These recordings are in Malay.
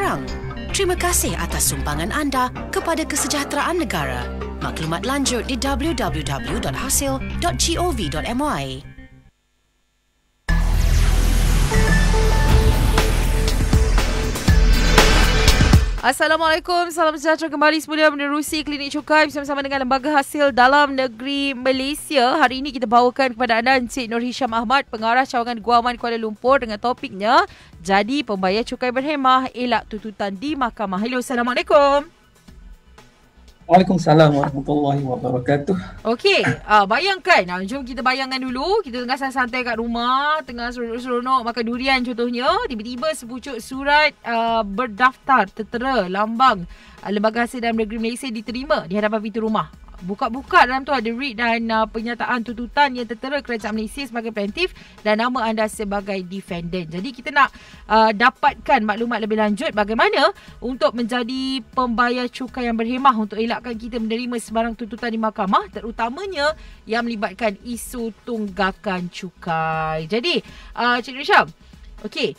sekarang. Terima kasih atas sumbangan anda kepada kesejahteraan negara. Maklumat lanjut di www.hasil.gov.my. Assalamualaikum, salam sejahtera kembali semula menerusi Klinik Cukai bersama-sama dengan Lembaga Hasil Dalam Negeri Malaysia. Hari ini kita bawakan kepada anda Encik Nur Hisham Ahmad, Pengarah Cawangan Guaman Kuala Lumpur dengan topiknya Jadi Pembayar Cukai Berhemah, Elak Tuntutan di Mahkamah. Hello, Assalamualaikum. Waalaikumsalam warahmatullahi wabarakatuh. Okey, bayangkan, jom kita bayangkan dulu, kita tengah santai kat rumah, tengah seronok makan durian contohnya, tiba-tiba sepucuk surat berdaftar tertera lambang Lembaga Hasil Dalam Negeri Malaysia diterima di hadapan pintu rumah. Buka-buka dalam tu ada writ dan pernyataan tuntutan yang tertera Kerajaan Malaysia sebagai plaintiff dan nama anda sebagai defendant. Jadi kita nak dapatkan maklumat lebih lanjut bagaimana untuk menjadi pembayar cukai yang berhemah untuk elakkan kita menerima sebarang tuntutan di mahkamah, terutamanya yang melibatkan isu tunggakan cukai. Jadi Cik Nur Hisham, okey,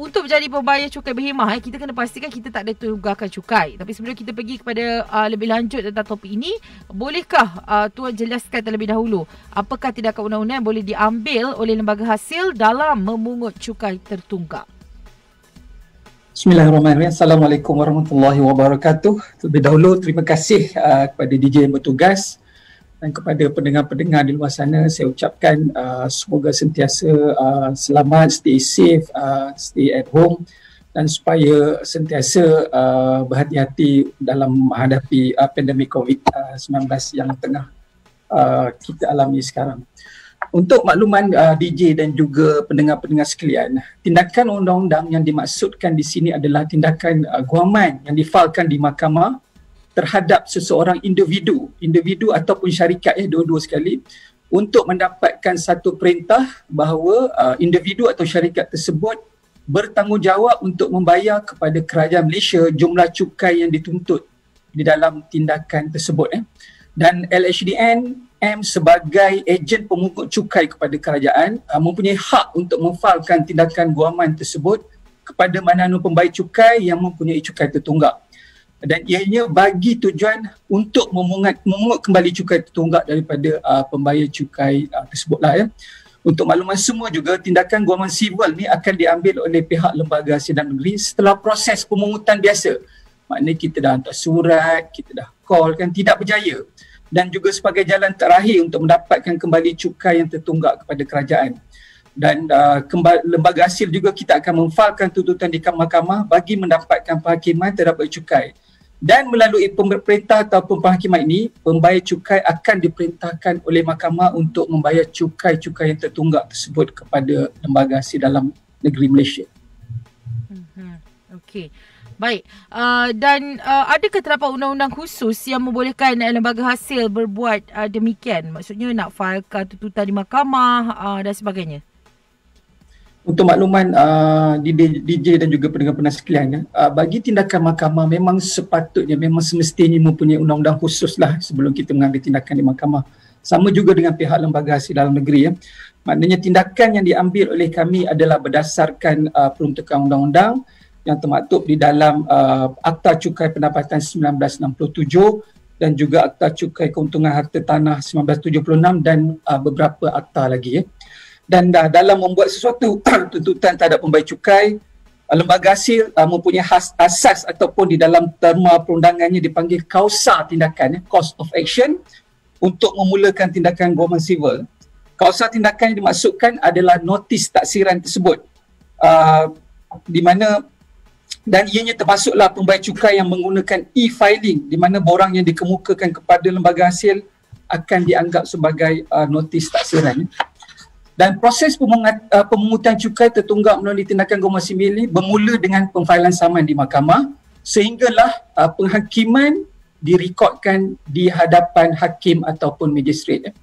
untuk menjadi pembayar cukai berhemah, kita kena pastikan kita tak ada tunggakan cukai. Tapi sebelum kita pergi kepada lebih lanjut tentang topik ini, bolehkah Tuan jelaskan terlebih dahulu apakah tindakan undang-undang yang boleh diambil oleh Lembaga Hasil dalam memungut cukai tertunggak? Bismillahirrahmanirrahim. Assalamualaikum warahmatullahi wabarakatuh. Terlebih dahulu terima kasih kepada DJ yang bertugas dan kepada pendengar-pendengar di luar sana. Saya ucapkan semoga sentiasa selamat, stay safe, stay at home dan supaya sentiasa berhati-hati dalam menghadapi pandemik COVID-19 yang tengah kita alami sekarang. Untuk makluman DJ dan juga pendengar-pendengar sekalian, tindakan undang-undang yang dimaksudkan di sini adalah tindakan guaman yang difalkan di mahkamah terhadap seseorang individu ataupun syarikat, dua-dua sekali, untuk mendapatkan satu perintah bahawa individu atau syarikat tersebut bertanggungjawab untuk membayar kepada kerajaan Malaysia jumlah cukai yang dituntut di dalam tindakan tersebut. Dan LHDN sebagai ejen pemungut cukai kepada kerajaan mempunyai hak untuk memfalkan tindakan guaman tersebut kepada mana-mana pembayar cukai yang mempunyai cukai tertunggak. Dan ianya bagi tujuan untuk memungut kembali cukai tertunggak daripada pembayar cukai tersebutlah. Untuk makluman semua juga, tindakan guaman sivil ni akan diambil oleh pihak Lembaga Hasil Dalam Negeri setelah proses pemungutan biasa. Maknanya kita dah hantar surat, kita dah call kan, tidak berjaya. Dan juga sebagai jalan terakhir untuk mendapatkan kembali cukai yang tertunggak kepada kerajaan. Dan Lembaga Hasil juga kita akan memfalkan tuntutan di mahkamah bagi mendapatkan penghakiman terhadap cukai. Dan melalui perintah ataupun penghakiman ini, pembayar cukai akan diperintahkan oleh mahkamah untuk membayar cukai-cukai yang tertunggak tersebut kepada Lembaga Hasil Dalam Negeri Malaysia. Okey. Baik, dan adakah terdapat undang-undang khusus yang membolehkan Lembaga Hasil berbuat demikian? Maksudnya nak filekan tuntutan di mahkamah dan sebagainya? Untuk makluman DJ dan juga pendengar-pendengar sekalian, bagi tindakan mahkamah memang sepatutnya, memang semestinya mempunyai undang-undang khusus lah sebelum kita mengambil tindakan di mahkamah. Sama juga dengan pihak Lembaga Hasil Dalam Negeri. Maknanya tindakan yang diambil oleh kami adalah berdasarkan peruntukan undang-undang yang termaktub di dalam Akta Cukai Pendapatan 1967 dan juga Akta Cukai Keuntungan Harta Tanah 1976 dan beberapa akta lagi. Dan dalam membuat sesuatu tuntutan terhadap pembayar cukai, Lembaga Hasil mempunyai asas ataupun di dalam terma perundangannya dipanggil kausa tindakan, course of action, untuk memulakan tindakan guaman sivil. Kausa tindakan yang dimaksudkan adalah notis taksiran tersebut, di mana dan ianya termasuklah pembayar cukai yang menggunakan e-filing, di mana borang yang dikemukakan kepada Lembaga Hasil akan dianggap sebagai notis taksiran. Dan proses pemungutan cukai tertunggak melalui tindakan guaman sivil ini bermula dengan pemfailan saman di mahkamah sehinggalah penghakiman direkodkan di hadapan hakim ataupun magistrate.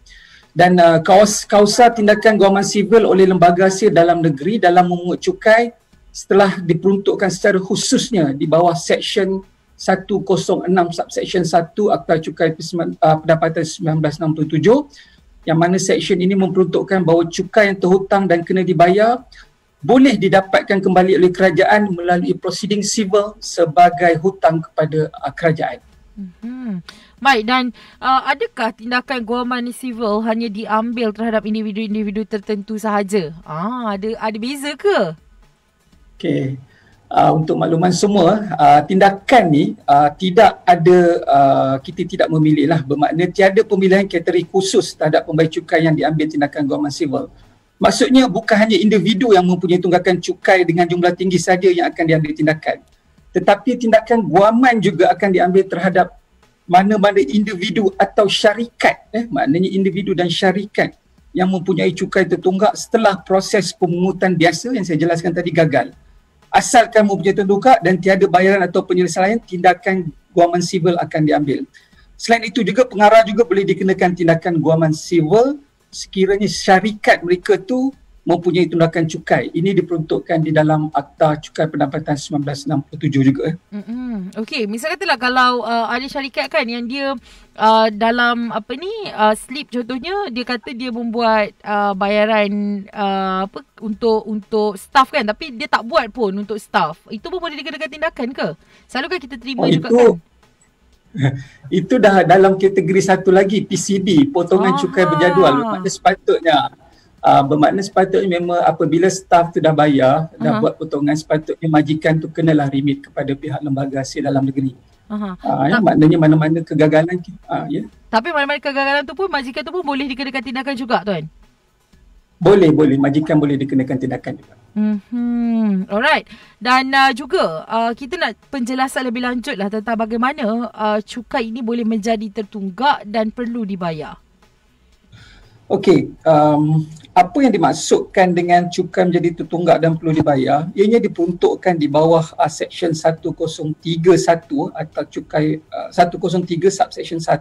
Dan kausa tindakan guaman sivil oleh Lembaga Hasil Dalam Negeri dalam memungut cukai setelah diperuntukkan secara khususnya di bawah Seksyen 106 Subseksyen 1 Akta Cukai Pendapatan 1967, yang mana seksyen ini memperuntukkan bahawa cukai yang terhutang dan kena dibayar boleh didapatkan kembali oleh kerajaan melalui prosiding civil sebagai hutang kepada kerajaan. Baik, dan adakah tindakan guaman sivil hanya diambil terhadap individu-individu tertentu sahaja? Ada beza ke? Okey. Untuk makluman semua, tindakan ni tidak ada, kita tidak memilih lah. Bermakna tiada pemilihan kategori khusus terhadap pembayar cukai yang diambil tindakan guaman sivil. Maksudnya bukan hanya individu yang mempunyai tunggakan cukai dengan jumlah tinggi saja yang akan diambil tindakan. Tetapi tindakan guaman juga akan diambil terhadap mana-mana individu atau syarikat. Maknanya individu dan syarikat yang mempunyai cukai tertunggak setelah proses pemungutan biasa yang saya jelaskan tadi gagal. Asalkan mempunyai tertunggak dan tiada bayaran atau penyelesaian, tindakan guaman sivil akan diambil. Selain itu juga pengarah juga boleh dikenakan tindakan guaman sivil sekiranya syarikat mereka tu mempunyai tunggakan cukai. Ini diperuntukkan di dalam Akta Cukai Pendapatan 1967 juga. Okey, misalnya katalah kalau ada syarikat kan yang dia dalam slip contohnya dia kata dia membuat bayaran untuk staff kan, tapi dia tak buat pun untuk staff. Itu pun boleh dikenakan tindakan ke? Selalu kan kita terima juga kan? Itu dah dalam kategori satu lagi, PCD, potongan cukai berjadual. Bermakna sepatutnya memang apabila staff tu dah bayar, dah buat potongan, sepatutnya majikan tu kenalah remit kepada pihak lembaga hasil dalam negeri. Maknanya mana-mana kegagalan. Tapi mana-mana kegagalan tu pun majikan tu pun boleh dikenakan tindakan juga, Tuan? Boleh. Majikan boleh dikenakan tindakan juga. Alright. Dan juga kita nak penjelasan lebih lanjut lah tentang bagaimana cukai ini boleh menjadi tertunggak dan perlu dibayar. Okey, apa yang dimaksudkan dengan cukai menjadi tertunggak dan perlu dibayar? Ianya diperuntukkan di bawah Section 1031 atau cukai 103 subsection 1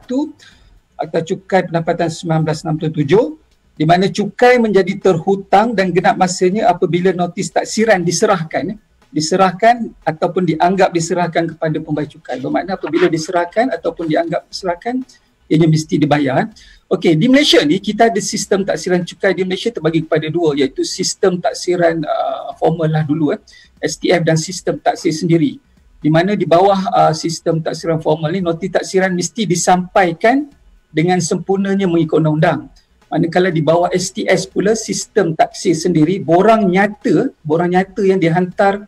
Akta Cukai Pendapatan 1967, di mana cukai menjadi terhutang dan genap masanya apabila notis taksiran diserahkan ataupun dianggap diserahkan kepada pembayar cukai. Bermakna apabila diserahkan ataupun dianggap diserahkan, ianya mesti dibayar. Okey, di Malaysia ni kita ada sistem taksiran cukai di Malaysia terbagi kepada dua, iaitu sistem taksiran formal lah dulu, STF, dan sistem taksir sendiri. Di mana di bawah sistem taksiran formal ni, noti taksiran mesti disampaikan dengan sempurnanya mengikut undang-undang. Manakala di bawah STS pula, sistem taksir sendiri, borang nyata yang dihantar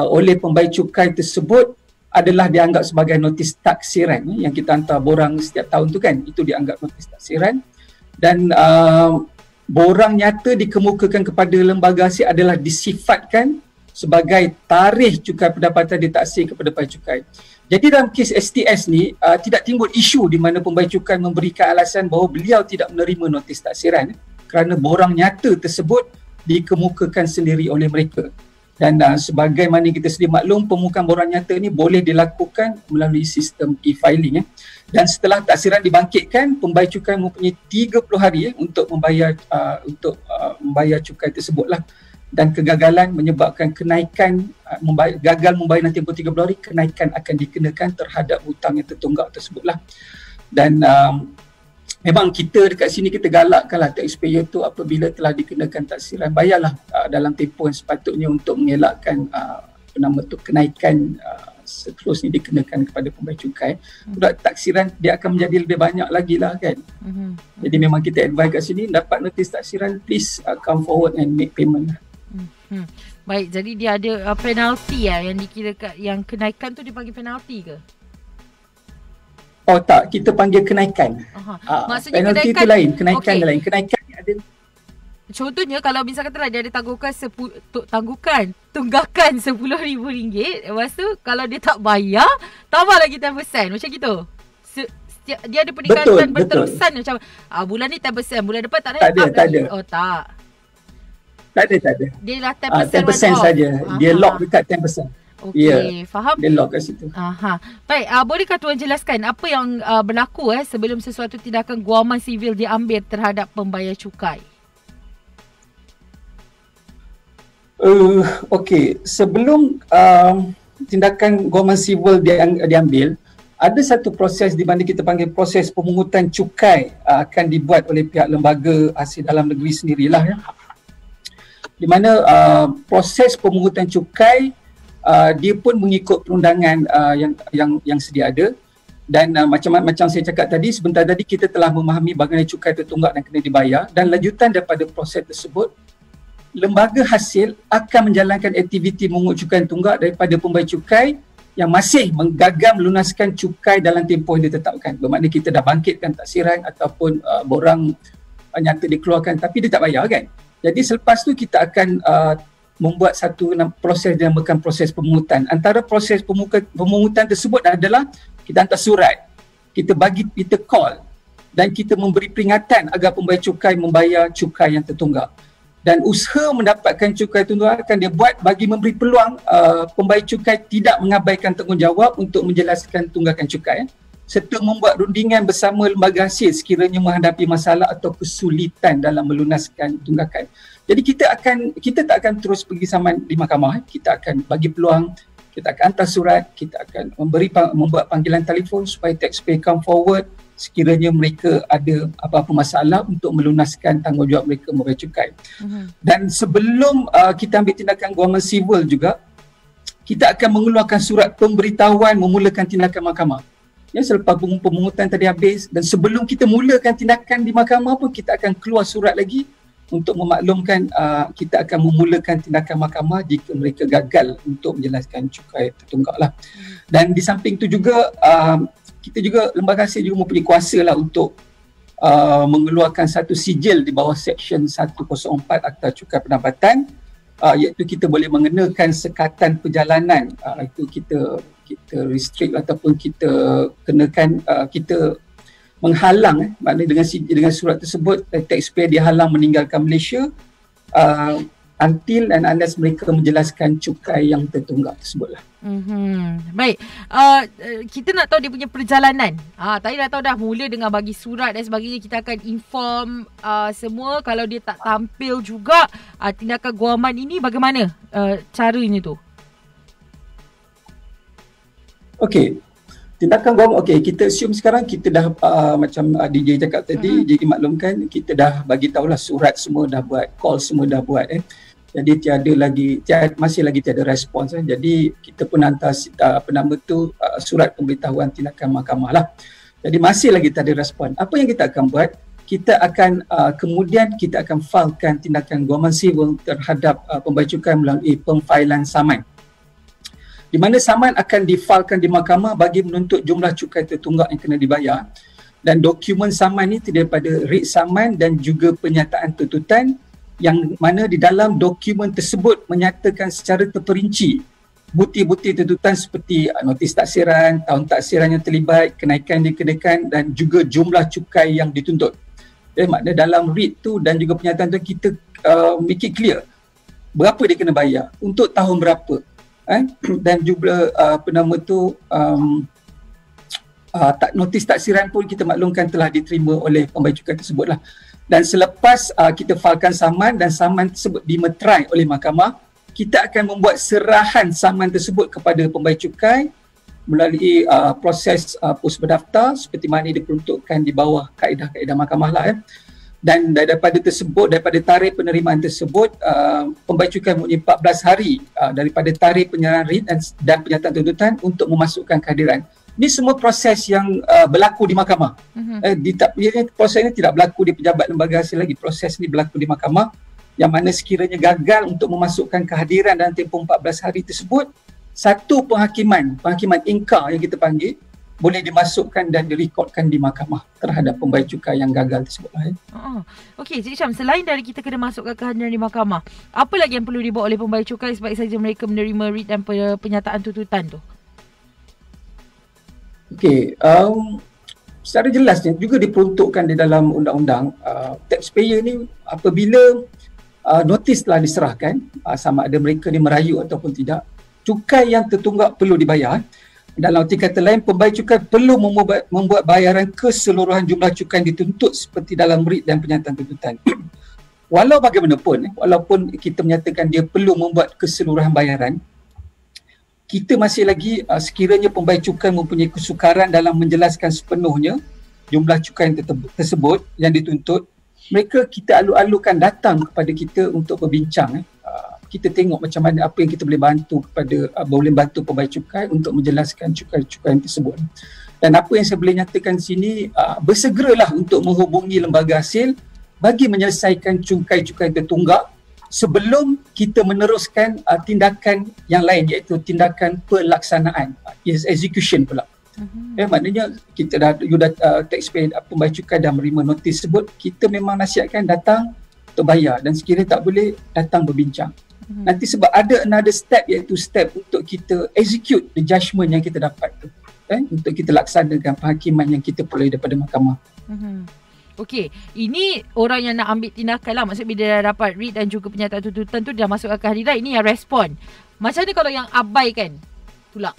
oleh pembayar cukai tersebut adalah dianggap sebagai notis taksiran yang kita hantar borang setiap tahun tu kan, itu dianggap notis taksiran. Dan borang nyata dikemukakan kepada lembaga hasil adalah disifatkan sebagai tarikh cukai pendapatan ditaksir kepada pembayar cukai. Jadi dalam kes STS ni tidak timbul isu di mana pembayar cukai memberikan alasan bahawa beliau tidak menerima notis taksiran kerana borang nyata tersebut dikemukakan sendiri oleh mereka. Dan sebagaimana kita sedia maklum, pemukaan borang nyata ni boleh dilakukan melalui sistem e-filing. Dan setelah taksiran dibangkitkan, pembayar cukai mempunyai 30 hari untuk membayar cukai tersebutlah. Dan kegagalan menyebabkan kenaikan, gagal membayar nanti 30 hari, kenaikan akan dikenakan terhadap hutang yang tertunggak tersebutlah. Dan memang kita dekat sini kita galakkanlah taxpayer tu apabila telah dikenakan taksiran, bayarlah dalam tempoh yang sepatutnya untuk mengelakkan kenaikan seterusnya dikenakan kepada pembayar cukai. Budak taksiran dia akan menjadi lebih banyak lagi lah kan. Jadi memang kita advise kat sini, dapat notis taksiran, please come forward and make payment. Baik, jadi dia ada penalti yang dikirakan, yang kenaikan tu dipanggil penalti ke? Oh tak, kita panggil kenaikan. Maksudnya penalti kenaikan, itu lain, kenaikan okay. Lain. Kenaikan ada. Contohnya kalau misalkan katalah dia ada tunggakan RM10,000, lepas tu kalau dia tak bayar, tambah lagi 10%, macam gitu. Dia ada peningkatan berterusan macam bulan ni 10%, bulan depan tak naik. Tak ada. Oh tak. Tak ada. Dia lah 10% saja. Dia lock dekat 10%. Okey, faham? Dia lock kat situ. Baik, bolehkah Tuan jelaskan apa yang berlaku sebelum sesuatu tindakan guaman sivil diambil terhadap pembayar cukai? Okey, sebelum tindakan guaman sivil diambil, ada satu proses di mana kita panggil proses pemungutan cukai akan dibuat oleh pihak lembaga hasil dalam negeri sendirilah. di mana proses pemungutan cukai dia pun mengikut perundangan yang sedia ada. Dan macam saya cakap tadi, sebentar tadi kita telah memahami bagaimana cukai tertunggak dan kena dibayar, dan lanjutan daripada proses tersebut, lembaga hasil akan menjalankan aktiviti memungut cukai tunggak daripada pembayar cukai yang masih menggagam melunaskan cukai dalam tempoh yang ditetapkan. Bermakna kita dah bangkitkan taksiran ataupun borang nyata dikeluarkan tapi dia tak bayar kan. Jadi selepas tu kita akan membuat satu proses yang dinamakan proses pemungutan. Antara proses pemungutan tersebut adalah kita hantar surat, kita call dan kita memberi peringatan agar pembayar cukai membayar cukai yang tertunggak. Dan usaha mendapatkan cukai tunggak akan dia buat bagi memberi peluang pembayar cukai tidak mengabaikan tanggungjawab untuk menjelaskan tunggakan cukai serta membuat rundingan bersama lembaga hasil sekiranya menghadapi masalah atau kesulitan dalam melunaskan tunggakan. Jadi kita tak akan terus pergi saman di mahkamah, kita akan bagi peluang, kita akan hantar surat, kita akan membuat panggilan telefon supaya taxpayer come forward sekiranya mereka ada apa-apa masalah untuk melunaskan tanggungjawab mereka membayar cukai. Dan sebelum kita ambil tindakan guaman civil juga, kita akan mengeluarkan surat pemberitahuan memulakan tindakan mahkamah. Ya, selepas pemungutan tadi habis dan sebelum kita mulakan tindakan di mahkamah pun kita akan keluar surat lagi untuk memaklumkan kita akan memulakan tindakan mahkamah jika mereka gagal untuk menjelaskan cukai tertunggak lah. Dan di samping itu juga kita juga lembaga hasil juga mempunyai kuasa lah untuk mengeluarkan satu sijil di bawah Seksyen 104 Akta Cukai Pendapatan, iaitu kita boleh mengenakan sekatan perjalanan. Itu kita restrict ataupun kita kenakan, kita menghalang, maknanya dengan surat tersebut taxpayer dihalang meninggalkan Malaysia until and unless mereka menjelaskan cukai yang tertunggak tersebut lah. Baik, kita nak tahu dia punya perjalanan. Tadi dah tahu dah mula dengan bagi surat dan sebagainya. Kita akan inform semua. Kalau dia tak tampil juga tindakan guaman ini, bagaimana caranya tu? Okey, tindakan guaman, kita assume sekarang kita dah macam DJ cakap tadi, jadi maklumkan kita dah bagi tahulah surat semua dah buat, call semua dah buat Jadi masih lagi tiada respons Jadi kita pun hantar surat pemberitahuan tindakan mahkamah lah. Jadi masih lagi tiada respon. Apa yang kita akan buat? Kita akan kemudian kita akan filekan tindakan guaman civil terhadap pembayar cukai melalui pemfailan saman. Di mana saman akan difilekan di mahkamah bagi menuntut jumlah cukai tertunggak yang kena dibayar, dan dokumen saman ini terdiri daripada writ saman dan juga penyataan tuntutan, yang mana di dalam dokumen tersebut menyatakan secara terperinci bukti-bukti tuntutan seperti notis taksiran, tahun taksiran yang terlibat, kenaikan dikenakan dan juga jumlah cukai yang dituntut. Jadi maknanya dalam writ tu dan juga penyataan tu kita make it clear berapa dia kena bayar, untuk tahun berapa, dan juga notis taksiran pun kita maklumkan telah diterima oleh pembayar cukai tersebut lah. Dan selepas kita filekan saman dan saman tersebut dimeterai oleh mahkamah, kita akan membuat serahan saman tersebut kepada pembayar cukai melalui proses pos berdaftar seperti mana diperuntukkan di bawah kaedah-kaedah mahkamah lah. Dan daripada tarikh penerimaan tersebut, pembayar cukai mempunyai 14 hari daripada tarikh penyerahan writ dan penyataan tuntutan untuk memasukkan kehadiran. Ini semua proses yang berlaku di mahkamah. Proses ini tidak berlaku di pejabat lembaga hasil lagi. Proses ini berlaku di mahkamah, yang mana sekiranya gagal untuk memasukkan kehadiran dalam tempoh 14 hari tersebut, satu penghakiman ingkar yang kita panggil, boleh dimasukkan dan direkodkan di mahkamah terhadap pembayar cukai yang gagal tersebut. Okey, Cik Syam, selain dari kita kena masukkan kehadiran di mahkamah, apa lagi yang perlu dibuat oleh pembayar cukai sebaik saja mereka menerima writ dan penyataan tuntutan tu? Okey, secara jelasnya juga diperuntukkan di dalam undang-undang, taxpayer ni apabila notis telah diserahkan, sama ada mereka ni merayu ataupun tidak, cukai yang tertunggak perlu dibayar. Dalam arti kata lain, pembayar cukai perlu membuat bayaran keseluruhan jumlah cukai yang dituntut seperti dalam writ dan penyataan tuntutan. Walau bagaimanapun, walaupun kita menyatakan dia perlu membuat keseluruhan bayaran, kita masih lagi sekiranya pembayar cukai mempunyai kesukaran dalam menjelaskan sepenuhnya jumlah cukai yang tersebut yang dituntut, mereka kita alu-alukan datang kepada kita untuk berbincang. Kita tengok macam mana apa yang kita boleh bantu boleh bantu pembayar cukai untuk menjelaskan cukai-cukai tersebut. Dan apa yang saya boleh nyatakan di sini, bersegeralah untuk menghubungi lembaga hasil bagi menyelesaikan cukai-cukai tertunggak sebelum kita meneruskan tindakan yang lain, iaitu tindakan pelaksanaan, execution pula. Maknanya kita taxpayer pembayar cukai dah menerima notis tersebut, kita memang nasihatkan datang untuk bayar, dan sekiranya tak boleh datang berbincang. Nanti sebab ada another step, iaitu step untuk kita execute the judgement yang kita dapat tu, untuk kita laksanakan penghakiman yang kita peroleh daripada mahkamah. Okey, ini orang yang nak ambil tindakan lah. Maksudnya bila dah dapat writ dan juga pernyataan tuntutan tu dah masuk ke hadirat, ini yang respon. Macam mana kalau yang abaikan pula?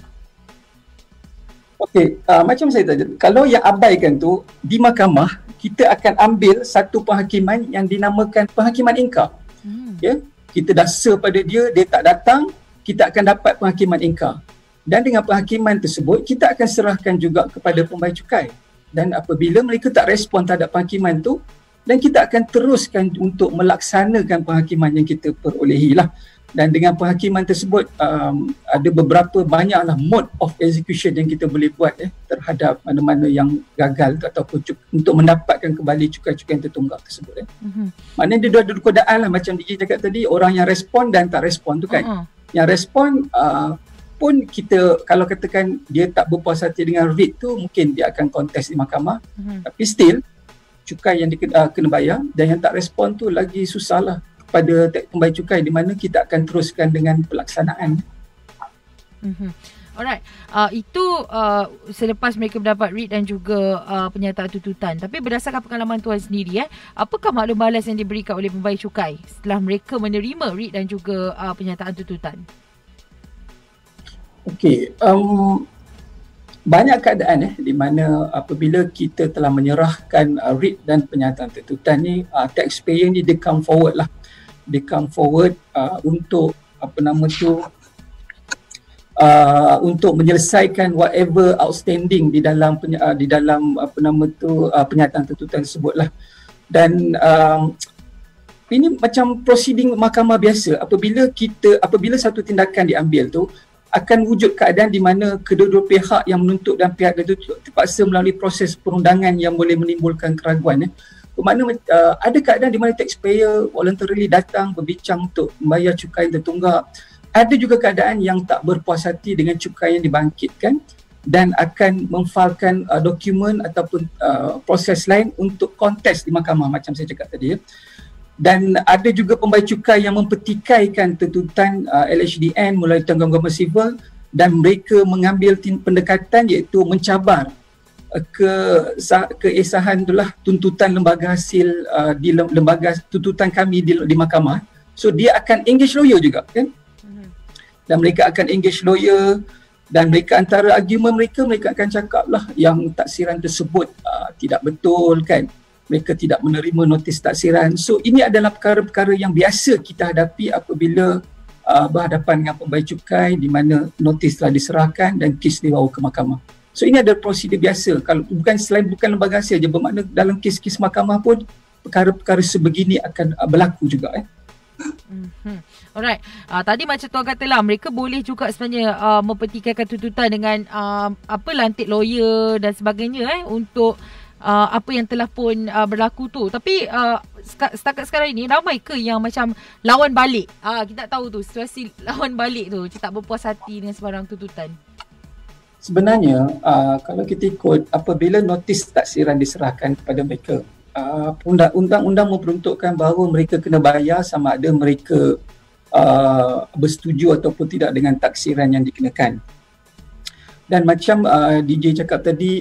Okey, macam saya tadi, kalau yang abaikan tu di mahkamah, kita akan ambil satu penghakiman yang dinamakan penghakiman ingkar. Ya, kita dah serve pada dia, dia tak datang, kita akan dapat penghakiman ingkar. Dan dengan penghakiman tersebut, kita akan serahkan juga kepada pembayar cukai. Dan apabila mereka tak respon terhadap penghakiman tu, dan kita akan teruskan untuk melaksanakan penghakiman yang kita perolehi lah. Dan dengan penghakiman tersebut, ada beberapa banyaklah mode of execution yang kita boleh buat terhadap mana-mana yang gagal ataupun untuk mendapatkan kembali cukai-cukai yang tertunggak tersebut. Maknanya dia ada kodaan lah, macam DJ cakap tadi, orang yang respon dan tak respon tu kan. Yang respon pun kita, kalau katakan dia tak berpuas hati dengan writ tu, mungkin dia akan kontes di mahkamah. Tapi still, cukai yang kena bayar, dan yang tak respon tu lagi susah lah pada pembayar cukai, di mana kita akan teruskan dengan pelaksanaan. Alright, itu selepas mereka mendapat writ dan juga pernyataan tuntutan. Tapi berdasarkan pengalaman tuan sendiri, apakah maklum balas yang diberikan oleh pembayar cukai setelah mereka menerima writ dan juga pernyataan tuntutan? Okey, banyak keadaan di mana apabila kita telah menyerahkan writ dan pernyataan tuntutan ni, taxpayer ni dia come forward lah. Dia come forward untuk untuk menyelesaikan whatever outstanding di dalam pernyataan tuntutan tersebut lah. Dan ini macam proceeding mahkamah biasa. Apabila satu tindakan diambil tu, akan wujud keadaan di mana kedua-dua pihak yang menuntut dan pihak tertuntut terpaksa melalui proses perundangan yang boleh menimbulkan keraguan. Bermakna ada keadaan di mana taxpayer voluntarily datang berbincang untuk membayar cukai yang tertunggak. Ada juga keadaan yang tak berpuas hati dengan cukai yang dibangkitkan dan akan memfailkan dokumen ataupun proses lain untuk kontes di mahkamah, macam saya cakap tadi. Dan ada juga pembayar cukai yang mempertikaikan tuntutan LHDN melalui tanggungan sivil, dan mereka mengambil pendekatan iaitu mencabar keesahan itulah tuntutan lembaga hasil di lembaga tuntutan kami di mahkamah. So dia akan engage lawyer juga kan. Dan mereka akan engage lawyer, dan mereka antara argument mereka akan cakap lah yang taksiran tersebut tidak betul kan. Mereka tidak menerima notis taksiran. So ini adalah perkara-perkara yang biasa kita hadapi apabila berhadapan dengan pembayar cukai di mana notis telah diserahkan dan kes dibawa ke mahkamah. So ini adalah prosedur biasa. Kalau bukan lembaga hasil saja, bermakna dalam kes-kes mahkamah pun perkara-perkara sebegini akan berlaku juga. Alright. Tadi macam tuan katalah, mereka boleh juga sebenarnya mempertikaikan tuntutan dengan lantik lawyer dan sebagainya untuk apa yang telah pun berlaku tu. Tapi setakat sekarang ini ramai ke yang macam lawan balik? Kita tak tahu tu situasi lawan balik tu, macam tak berpuas hati dengan sebarang tuntutan. Sebenarnya kalau kita ikut, apabila notis taksiran diserahkan kepada mereka, undang-undang memperuntukkan bahawa mereka kena bayar sama ada mereka bersetuju ataupun tidak dengan taksiran yang dikenakan. Dan macam DJ cakap tadi,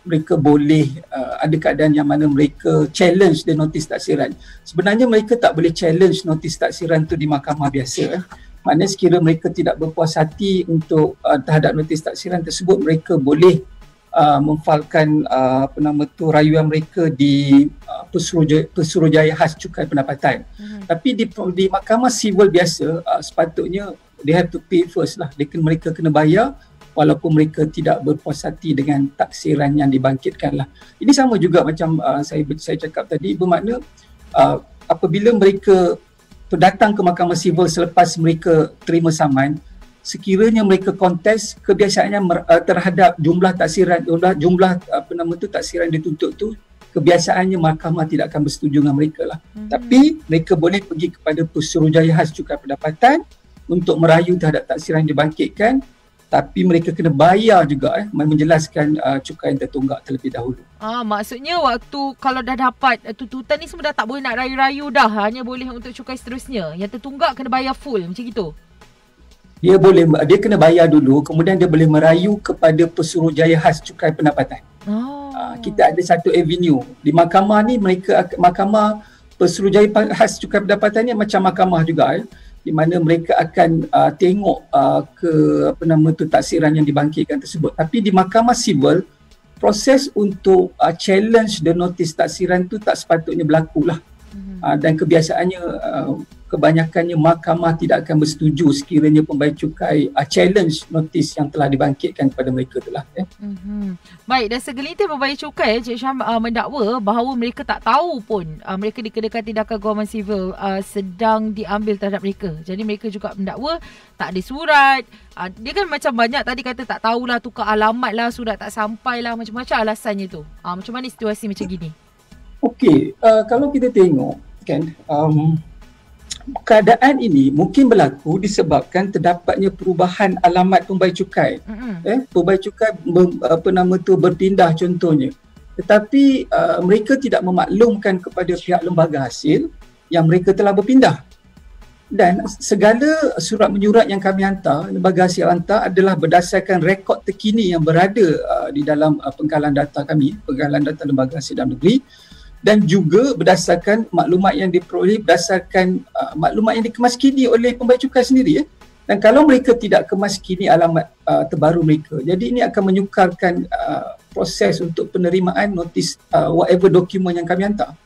mereka boleh ada keadaan yang mana mereka challenge the notis taksiran. Sebenarnya mereka tak boleh challenge notis taksiran tu di mahkamah biasa. Maknanya sekiranya mereka tidak berpuas hati untuk terhadap notis taksiran tersebut, mereka boleh memfailkan rayuan mereka di Pesuruhjaya Khas Cukai Pendapatan. Tapi di mahkamah sivil biasa, sepatutnya they have to pay first lah. Mereka kena bayar walaupun mereka tidak berpuas hati dengan taksiran yang dibangkitkan lah. Ini sama juga macam saya cakap tadi, bermakna apabila mereka datang ke Mahkamah Sivil selepas mereka terima saman, sekiranya mereka kontes, kebiasaannya terhadap jumlah taksiran, jumlah taksiran dituntut tu, kebiasaannya mahkamah tidak akan bersetuju dengan mereka lah. Tapi mereka boleh pergi kepada Pesuruhjaya Khas Cukai Pendapatan untuk merayu terhadap taksiran yang dibangkitkan, tapi mereka kena bayar juga menjelaskan cukai yang tertunggak terlebih dahulu. Maksudnya waktu kalau dah dapat tuntutan ni semua dah tak boleh nak rayu-rayu dah, hanya boleh untuk cukai seterusnya. Yang tertunggak kena bayar full macam gitu. Dia kena bayar dulu, kemudian dia boleh merayu kepada Pesuruhjaya Khas Cukai Pendapatan. Kita ada satu avenue di mahkamah ni, mahkamah Pesuruhjaya Khas Cukai Pendapatan ni macam mahkamah juga di mana mereka akan tengok taksiran yang dibangkitkan tersebut. Tapi di Mahkamah Sivil, proses untuk challenge the notice taksiran tu tak sepatutnya berlaku lah. Dan kebiasaannya kebanyakannya mahkamah tidak akan bersetuju sekiranya pembayar cukai challenge notis yang telah dibangkitkan kepada mereka itulah. Baik, dan segelintir pembayar cukai Cik Syam mendakwa bahawa mereka tak tahu pun mereka dikenakan tindakan guaman sivil sedang diambil terhadap mereka. Jadi mereka juga mendakwa tak ada surat. Dia kan macam banyak tadi kata tak tahulah, tukar alamat lah, surat tak sampai lah, macam-macam alasannya tu. Macam mana situasi macam gini? Okey, kalau kita tengok kan, keadaan ini mungkin berlaku disebabkan terdapatnya perubahan alamat pembayar cukai. Pembayar cukai berpindah contohnya. Tetapi mereka tidak memaklumkan kepada pihak lembaga hasil yang mereka telah berpindah. Dan segala surat menyurat yang kami hantar, lembaga hasil hantar adalah berdasarkan rekod terkini yang berada di dalam pengkalan data kami, pengkalan data lembaga hasil dalam negeri, dan juga berdasarkan maklumat yang diperoleh berdasarkan maklumat yang dikemaskini oleh pembayar cukai sendiri. Dan kalau mereka tidak kemaskini alamat terbaru mereka, jadi ini akan menyukarkan proses untuk penerimaan notis whatever dokumen yang kami hantar.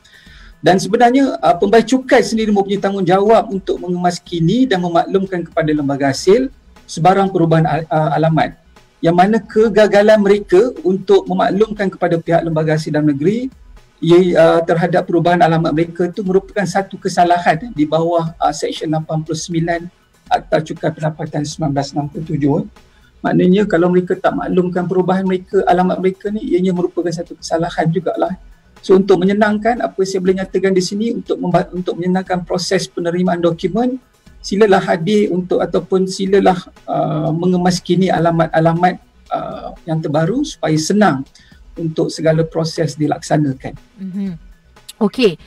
Dan sebenarnya pembayar cukai sendiri mempunyai tanggungjawab untuk mengemaskini dan memaklumkan kepada lembaga hasil sebarang perubahan alamat, yang mana kegagalan mereka untuk memaklumkan kepada pihak lembaga hasil dalam negeri terhadap perubahan alamat mereka itu merupakan satu kesalahan di bawah Seksyen 89 Akta Cukai Pendapatan 1967. Maknanya kalau mereka tak maklumkan perubahan mereka, alamat mereka ni, ianya merupakan satu kesalahan jugalah. So untuk menyenangkan, apa saya boleh nyatakan di sini, untuk menyenangkan proses penerimaan dokumen, silalah hadir ataupun silalah mengemaskini alamat-alamat yang terbaru supaya senang untuk segala proses dilaksanakan. Okey.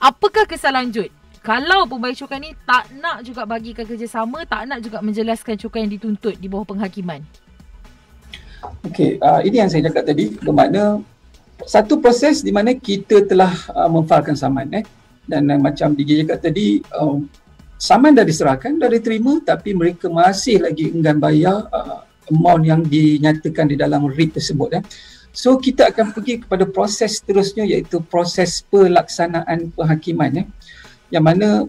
Apakah keselanjut? Kalau pembayar cukai ni tak nak juga bagikan kerjasama, tak nak juga menjelaskan cukai yang dituntut di bawah penghakiman. Okey, ini yang saya cakap tadi, bermakna satu proses di mana kita telah memfailkan saman. Dan macam DJ cakap tadi, saman dah diserahkan, dah diterima, tapi mereka masih lagi enggan bayar amount yang dinyatakan di dalam writ tersebut. So kita akan pergi kepada proses seterusnya, iaitu proses pelaksanaan penghakiman, yang mana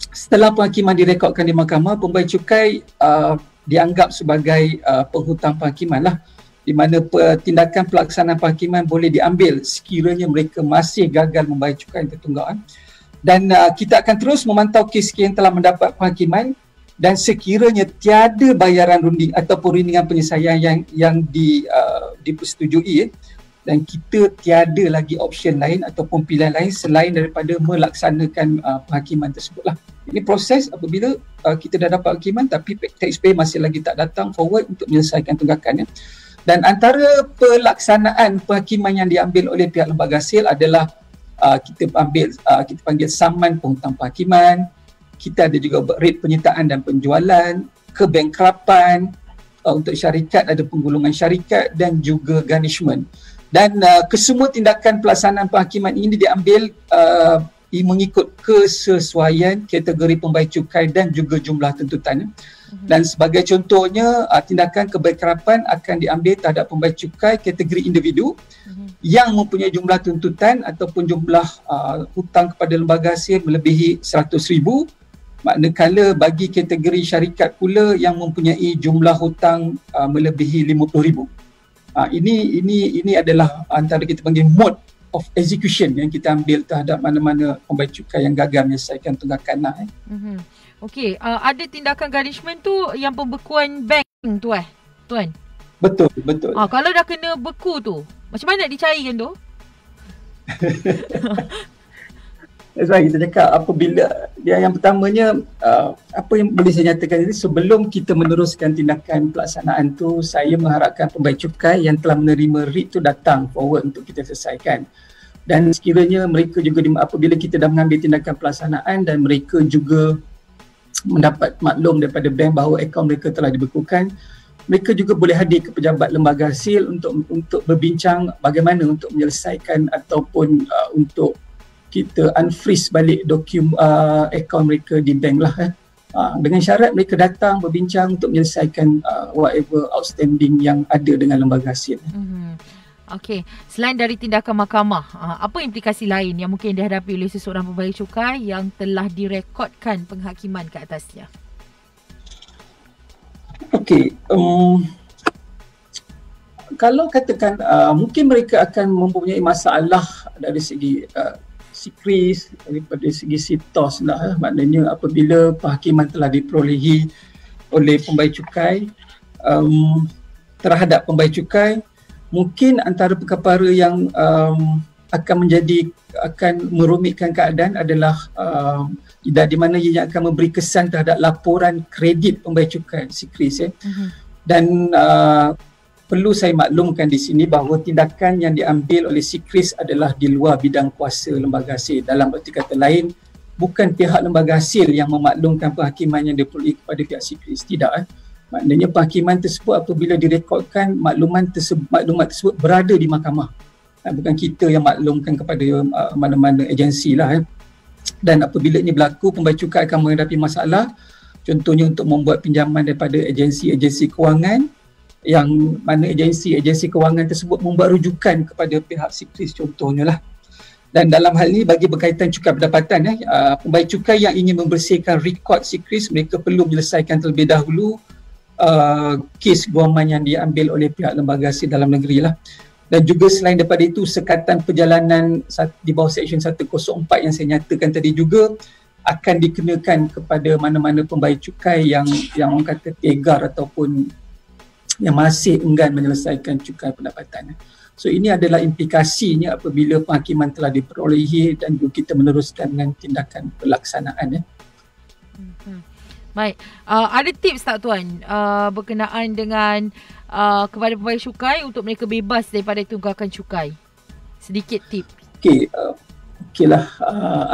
setelah penghakiman direkodkan di mahkamah, pembayar cukai dianggap sebagai penghutang penghakiman lah, di mana tindakan pelaksanaan penghakiman boleh diambil sekiranya mereka masih gagal membayar cukai yang tertunggak. Dan kita akan terus memantau kes-kes yang telah mendapat penghakiman, dan sekiranya tiada bayaran runding ataupun rundingan penyelesaian yang dipersetujui, dan kita tiada lagi option lain ataupun pilihan lain selain daripada melaksanakan penghakiman tersebut lah. Ini proses apabila kita dah dapat penghakiman tapi taxpayer masih lagi tak datang forward untuk menyelesaikan tunggakan. Dan antara pelaksanaan penghakiman yang diambil oleh pihak lembaga hasil adalah kita panggil saman penghutang penghakiman. Kita ada juga red penyertaan dan penjualan, kebankrapan, untuk syarikat ada penggulungan syarikat dan juga garnishment. Dan kesemua tindakan pelaksanaan penghakiman ini diambil mengikut kesesuaian kategori pembayar cukai dan juga jumlah tuntutan. Dan sebagai contohnya, tindakan kebankrapan akan diambil terhadap pembayar cukai kategori individu yang mempunyai jumlah tuntutan ataupun jumlah hutang kepada lembaga hasil melebihi 100,000, Manakala bagi kategori syarikat pula yang mempunyai jumlah hutang melebihi 50,000. Ini adalah antara kita panggil mode of execution yang kita ambil terhadap mana-mana pembayar cukai yang gagal menyelesaikan tunggakan. Okey, ada tindakan garnishment tu yang pembekuan bank tu tuan? Betul. Kalau dah kena beku tu, macam mana nak dicairkan tu? Kita cakap apabila yang pertamanya apa yang boleh saya nyatakan ini, sebelum kita meneruskan tindakan pelaksanaan tu, saya mengharapkan pembayar cukai yang telah menerima RIT tu datang forward untuk kita selesaikan. Dan sekiranya mereka juga apabila kita dah mengambil tindakan pelaksanaan dan mereka juga mendapat maklum daripada bank bahawa akaun mereka telah dibekukan, mereka juga boleh hadir ke pejabat lembaga hasil untuk berbincang bagaimana untuk menyelesaikan ataupun untuk kita unfreeze balik akaun mereka di bank lah. Dengan syarat mereka datang berbincang untuk menyelesaikan whatever outstanding yang ada dengan lembaga hasil. Okey, selain dari tindakan mahkamah, apa implikasi lain yang mungkin dihadapi oleh seseorang pembayar cukai yang telah direkodkan penghakiman ke atasnya? Okey, kalau katakan mungkin mereka akan mempunyai masalah dari segi sikris, daripada segi sitos lah. Maknanya apabila penghakiman telah diperolehi oleh pembayar cukai terhadap pembayar cukai, mungkin antara perkara yang akan merumitkan keadaan adalah di mana ia akan memberi kesan terhadap laporan kredit pembayar cukai, sikris. Dan perlu saya maklumkan di sini bahawa tindakan yang diambil oleh sikris adalah di luar bidang kuasa lembaga hasil. Dalam erti kata lain, bukan pihak lembaga hasil yang memaklumkan penghakiman yang diperoleh kepada pihak sikris. Tidak. Maknanya penghakiman tersebut apabila direkodkan, maklumat tersebut berada di mahkamah. Bukan kita yang maklumkan kepada mana-mana agensi lah. Dan apabila ini berlaku, pembayar cukai akan menghadapi masalah. Contohnya untuk membuat pinjaman daripada agensi-agensi kewangan, yang mana agensi kewangan tersebut membuat rujukan kepada pihak sikris contohnya lah. Dan dalam hal ini bagi berkaitan cukai pendapatan, pembayar cukai yang ingin membersihkan rekod sikris, mereka perlu menyelesaikan terlebih dahulu kes guaman yang diambil oleh pihak lembaga hasil dalam negeri lah. Dan juga selain daripada itu, sekatan perjalanan di bawah Seksyen 104 yang saya nyatakan tadi juga akan dikenakan kepada mana-mana pembayar cukai yang orang kata tegar ataupun yang masih enggan menyelesaikan cukai pendapatan. So ini adalah implikasinya apabila penghakiman telah diperolehi dan juga kita meneruskan dengan tindakan pelaksanaan. Baik, ada tips tak tuan berkenaan dengan kepada pembayar cukai untuk mereka bebas daripada tunggakan cukai? Sedikit tip. Okeylah,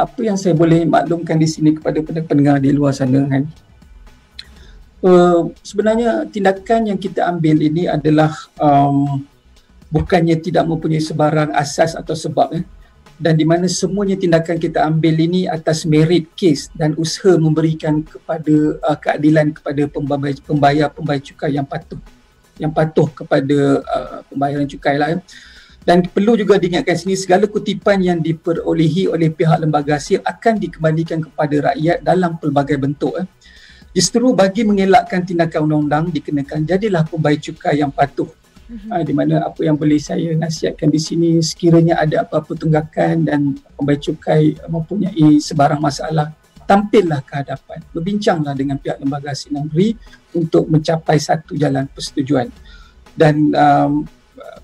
apa yang saya boleh maklumkan di sini kepada pendengar di luar sana kan. Sebenarnya tindakan yang kita ambil ini adalah bukannya tidak mempunyai sebarang asas atau sebab, dan di mana semuanya tindakan kita ambil ini atas merit kes dan usaha memberikan kepada keadilan kepada pembayar cukai yang patuh kepada pembayaran cukai lah. Dan perlu juga diingatkan sini, segala kutipan yang diperolehi oleh pihak lembaga hasil akan dikembalikan kepada rakyat dalam pelbagai bentuk. Justru bagi mengelakkan tindakan undang-undang dikenakan, jadilah pembayar cukai yang patuh. Di mana apa yang boleh saya nasihatkan di sini, sekiranya ada apa-apa tunggakan dan pembayar cukai mempunyai sebarang masalah, tampillah ke hadapan, berbincanglah dengan pihak lembaga hasil negeri untuk mencapai satu jalan persetujuan. Dan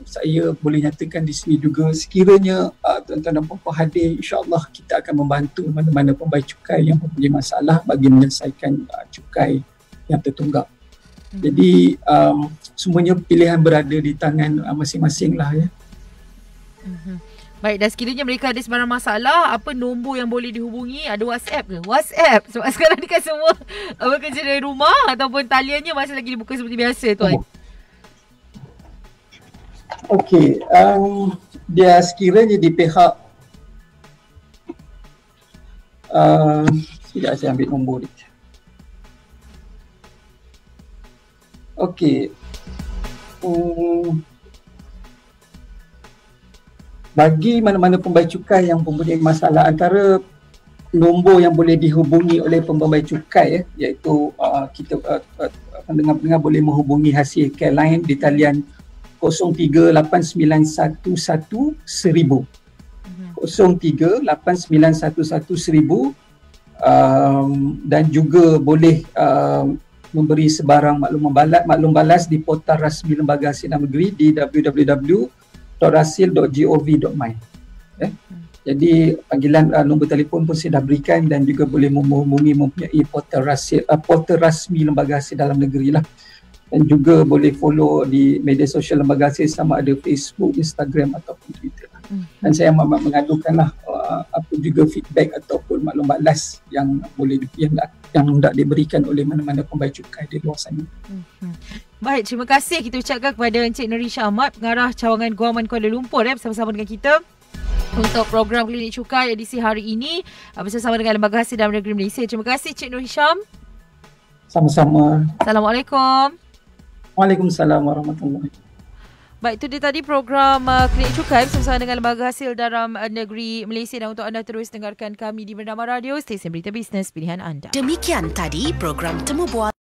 saya boleh nyatakan di sini juga, sekiranya tuan-tuan dan puan-puan hadir, insya-Allah kita akan membantu mana-mana pembayar cukai yang mempunyai masalah bagi menyelesaikan cukai yang tertunggak. Jadi semuanya pilihan berada di tangan masing-masing lah ya. Baik, dan sekiranya mereka ada sebarang masalah, apa nombor yang boleh dihubungi? Ada WhatsApp ke? WhatsApp. Sebab sekarang ni kan semua bekerja dari rumah ataupun taliannya masih lagi dibuka seperti biasa tuan. Okey, dia sekiranya di pihak sekejap saya ambil nombor dia. Okey. Bagi mana-mana pembayar cukai yang mempunyai masalah, antara nombor yang boleh dihubungi oleh pembawai cukai iaitu kita pendengar-pendengar boleh menghubungi hasil care line di talian 0389111000 0389111000 dan juga boleh memberi sebarang maklum balas di portal rasmi Lembaga Hasil Dalam Negeri di www.hasil.gov.my. Jadi panggilan nombor telefon pun saya dah berikan dan juga boleh menghubungi mempunyai portal rasmi Lembaga Hasil Dalam Negeri lah. Dan juga boleh follow di media sosial Lembaga Hasil sama ada Facebook, Instagram ataupun Twitter. Dan saya amat mengadukanlah apa juga feedback ataupun maklum balas yang boleh yang hendak diberikan oleh mana-mana pembayar cukai di luar sana. Baik, terima kasih kita ucapkan kepada Encik Nurisha Ahmad, Pengarah Cawangan Guaman Kuala Lumpur bersama-sama dengan kita untuk program Klinik Cukai edisi hari ini bersama dengan Lembaga Hasil Dalam Negeri Malaysia. Terima kasih Cik Nur Hisham. Sama-sama. Assalamualaikum. Waalaikumsalam warahmatullahi. Baik, itu dia tadi program Klinik Cukai bersama dengan Lembaga Hasil Dalam Negeri Malaysia. Dan untuk anda terus dengarkan kami di Bernama Radio, stesen berita bisnes pilihan anda. Demikian tadi program Temu Bual